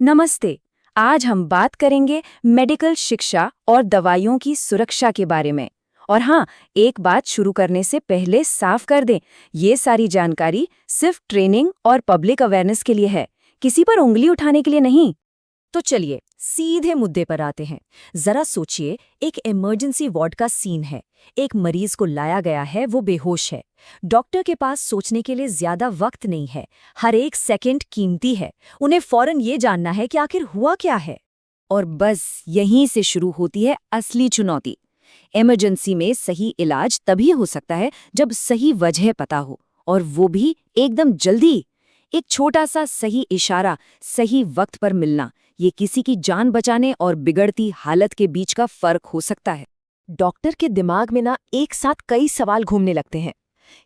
नमस्ते। आज हम बात करेंगे मेडिकल शिक्षा और दवाइयों की सुरक्षा के बारे में। और हाँ, एक बात शुरू करने से पहले साफ कर दें, ये सारी जानकारी सिर्फ ट्रेनिंग और पब्लिक अवेयरनेस के लिए है, किसी पर उंगली उठाने के लिए नहीं। तो चलिए सीधे मुद्दे पर आते हैं। जरा सोचिए, एक इमरजेंसी वार्ड का सीन है। एक मरीज को लाया गया है, वो बेहोश है। डॉक्टर के पास सोचने के लिए ज्यादा वक्त नहीं है। हर एक सेकंड कीमती है। उन्हें फौरन ये जानना है कि आखिर हुआ क्या है। और बस यहीं से शुरू होती है असली चुनौती। इमरजेंसी में सही इलाज तभी हो सकता है जब सही वजह पता हो, और वो भी एकदम जल्दी। एक छोटा सा सही इशारा सही वक्त पर मिलना, ये किसी की जान बचाने और बिगड़ती हालत के बीच का फर्क हो सकता है। डॉक्टर के दिमाग में ना एक साथ कई सवाल घूमने लगते हैं।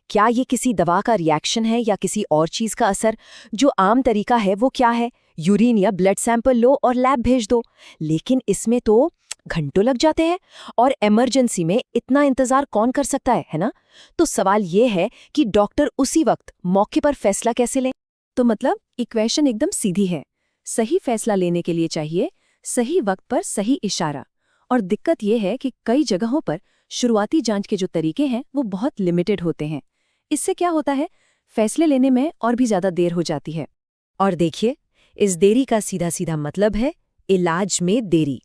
क्या ये किसी दवा का रिएक्शन है या किसी और चीज का असर? जो आम तरीका है वो क्या है? यूरिन या ब्लड सैंपल लो और लैब भेज दो। लेकिन इसमें तो घंटों लग जाते हैं, और इमरजेंसी में इतना इंतजार कौन कर सकता है ना? तो सवाल ये है कि डॉक्टर उसी वक्त मौके पर फैसला कैसे लें। तो मतलब इक्वेशन एकदम सीधी है। सही फैसला लेने के लिए चाहिए सही वक्त पर सही इशारा। और दिक्कत यह है कि कई जगहों पर शुरुआती जांच के जो तरीके हैं वो बहुत लिमिटेड होते हैं। इससे क्या होता है, फैसले लेने में और भी ज्यादा देर हो जाती है। और देखिए, इस देरी का सीधा सीधा मतलब है इलाज में देरी।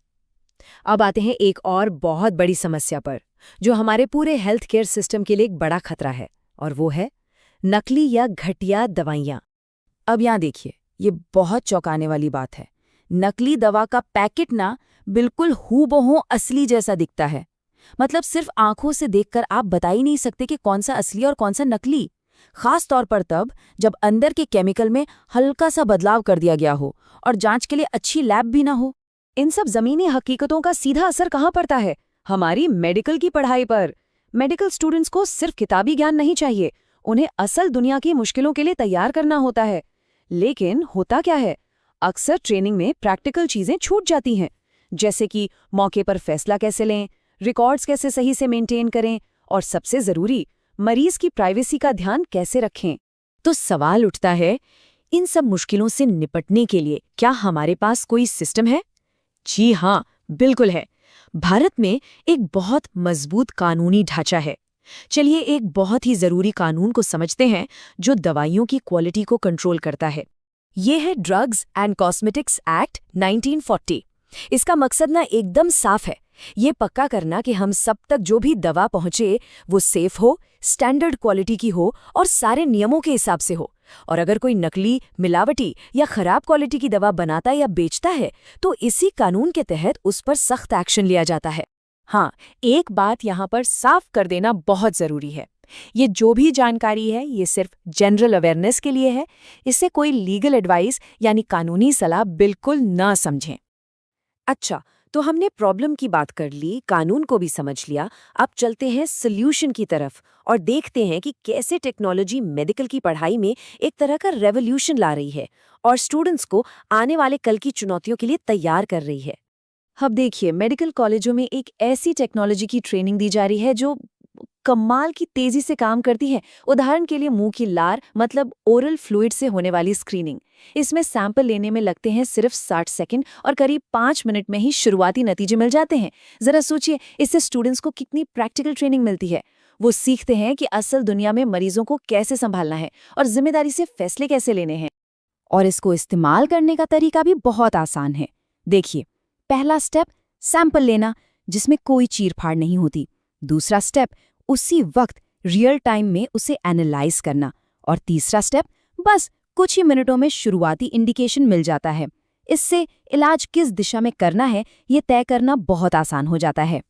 अब आते हैं एक और बहुत बड़ी समस्या पर, जो हमारे पूरे हेल्थ केयर सिस्टम के लिए एक बड़ा खतरा है, और वो है नकली या घटिया दवाइयाँ। अब यहाँ देखिए, ये बहुत चौंकाने वाली बात है। नकली दवा का पैकेट ना बिल्कुल हूबहू असली जैसा दिखता है। मतलब सिर्फ आंखों से देखकर आप बता ही नहीं सकते कि कौन सा असली और कौन सा नकली। खास तौर पर तब जब अंदर के केमिकल में हल्का सा बदलाव कर दिया गया हो और जांच के लिए अच्छी लैब भी ना हो। इन सब जमीनी हकीकतों का सीधा असर कहाँ पड़ता है? हमारी मेडिकल की पढ़ाई पर। मेडिकल स्टूडेंट्स को सिर्फ किताबी ज्ञान नहीं चाहिए, उन्हें असल दुनिया की मुश्किलों के लिए तैयार करना होता है। लेकिन होता क्या है, अक्सर ट्रेनिंग में प्रैक्टिकल चीजें छूट जाती हैं, जैसे कि मौके पर फैसला कैसे लें, रिकॉर्ड्स कैसे सही से मेंटेन करें, और सबसे जरूरी, मरीज की प्राइवेसी का ध्यान कैसे रखें। तो सवाल उठता है, इन सब मुश्किलों से निपटने के लिए क्या हमारे पास कोई सिस्टम है? जी हाँ, बिल्कुल है। भारत में एक बहुत मजबूत कानूनी ढांचा है। चलिए एक बहुत ही जरूरी कानून को समझते हैं जो दवाइयों की क्वालिटी को कंट्रोल करता है। ये है ड्रग्स एंड कॉस्मेटिक्स एक्ट 1940। इसका मकसद ना एकदम साफ है, ये पक्का करना कि हम सब तक जो भी दवा पहुंचे वो सेफ हो, स्टैंडर्ड क्वालिटी की हो और सारे नियमों के हिसाब से हो। और अगर कोई नकली, मिलावटी या खराब क्वालिटी की दवा बनाता या बेचता है तो इसी कानून के तहत उस पर सख्त एक्शन लिया जाता है। हाँ, एक बात यहाँ पर साफ कर देना बहुत जरूरी है। ये जो भी जानकारी है ये सिर्फ जनरल अवेयरनेस के लिए है। इससे कोई लीगल एडवाइस यानी कानूनी सलाह बिल्कुल ना समझें। अच्छा, तो हमने प्रॉब्लम की बात कर ली, कानून को भी समझ लिया। अब चलते हैं सॉल्यूशन की तरफ और देखते हैं कि कैसे टेक्नोलॉजी मेडिकल की पढ़ाई में एक तरह का रेवोल्यूशन ला रही है और स्टूडेंट्स को आने वाले कल की चुनौतियों के लिए तैयार कर रही है। अब देखिए, मेडिकल कॉलेजों में एक ऐसी टेक्नोलॉजी की ट्रेनिंग दी जा रही है जो कमाल की तेजी से काम करती है। उदाहरण के लिए मुंह की लार मतलब ओरल फ्लूइड से होने वाली स्क्रीनिंग। इसमें सैंपल लेने में लगते हैं सिर्फ 60 सेकंड और करीब 5 मिनट में ही शुरुआती नतीजे मिल जाते हैं। जरा सोचिए, इससे स्टूडेंट्स को कितनी प्रैक्टिकल ट्रेनिंग मिलती है। वो सीखते हैं कि असल दुनिया में मरीजों को कैसे संभालना है और जिम्मेदारी से फैसले कैसे लेने हैं। और इसको इस्तेमाल करने का तरीका भी बहुत आसान है। देखिए, पहला स्टेप सैंपल लेना, जिसमें कोई चीर-फाड़ नहीं होती। दूसरा स्टेप उसी वक्त रियल टाइम में उसे एनालाइज करना। और तीसरा स्टेप बस कुछ ही मिनटों में शुरुआती इंडिकेशन मिल जाता है। इससे इलाज किस दिशा में करना है ये तय करना बहुत आसान हो जाता है।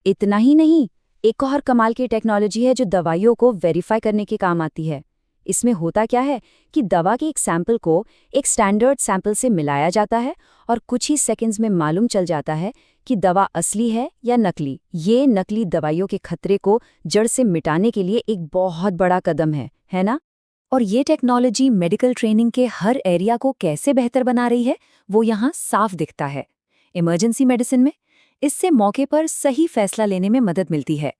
इतना ही नहीं, एक और कमाल की टेक्नोलॉजी है जो दवाइयों को वेरीफाई करने के काम आती है। इसमें होता क्या है कि दवा के एक सैंपल को एक स्टैंडर्ड सैंपल से मिलाया जाता है और कुछ ही सेकंड्स में मालूम चल जाता है कि दवा असली है या नकली। ये नकली दवाइयों के खतरे को जड़ से मिटाने के लिए एक बहुत बड़ा कदम है ना? और ये टेक्नोलॉजी मेडिकल ट्रेनिंग के हर एरिया को कैसे बेहतर बना रही है वो यहाँ साफ दिखता है। इमरजेंसी मेडिसिन में इससे मौके पर सही फैसला लेने में मदद मिलती है।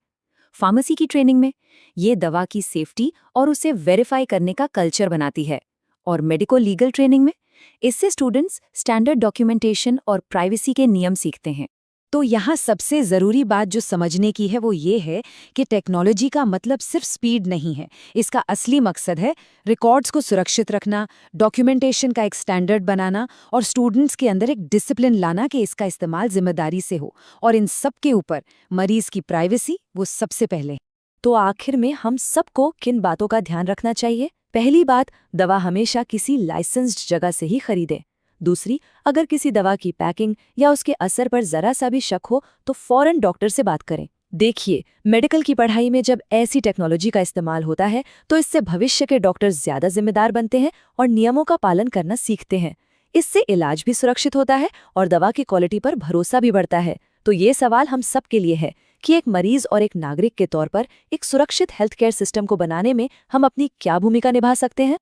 फार्मेसी की ट्रेनिंग में ये दवा की सेफ्टी और उसे वेरीफाई करने का कल्चर बनाती है। और मेडिको लीगल ट्रेनिंग में इससे स्टूडेंट्स स्टैंडर्ड डॉक्यूमेंटेशन और प्राइवेसी के नियम सीखते हैं। तो यहाँ सबसे ज़रूरी बात जो समझने की है वो ये है कि टेक्नोलॉजी का मतलब सिर्फ स्पीड नहीं है। इसका असली मकसद है रिकॉर्ड्स को सुरक्षित रखना, डॉक्यूमेंटेशन का एक स्टैंडर्ड बनाना और स्टूडेंट्स के अंदर एक डिसिप्लिन लाना कि इसका इस्तेमाल जिम्मेदारी से हो। और इन सब के ऊपर मरीज की प्राइवेसी वो सबसे पहले। तो आखिर में हम सबको किन बातों का ध्यान रखना चाहिए? पहली बात, दवा हमेशा किसी लाइसेंस्ड जगह से ही खरीदें। दूसरी, अगर किसी दवा की पैकिंग या उसके असर पर जरा सा भी शक हो तो फौरन डॉक्टर से बात करें। देखिए, मेडिकल की पढ़ाई में जब ऐसी टेक्नोलॉजी का इस्तेमाल होता है तो इससे भविष्य के डॉक्टर ज्यादा जिम्मेदार बनते हैं और नियमों का पालन करना सीखते हैं। इससे इलाज भी सुरक्षित होता है और दवा की क्वालिटी पर भरोसा भी बढ़ता है। तो ये सवाल हम सब के लिए है कि एक मरीज और एक नागरिक के तौर पर एक सुरक्षित हेल्थ केयर सिस्टम को बनाने में हम अपनी क्या भूमिका निभा सकते हैं।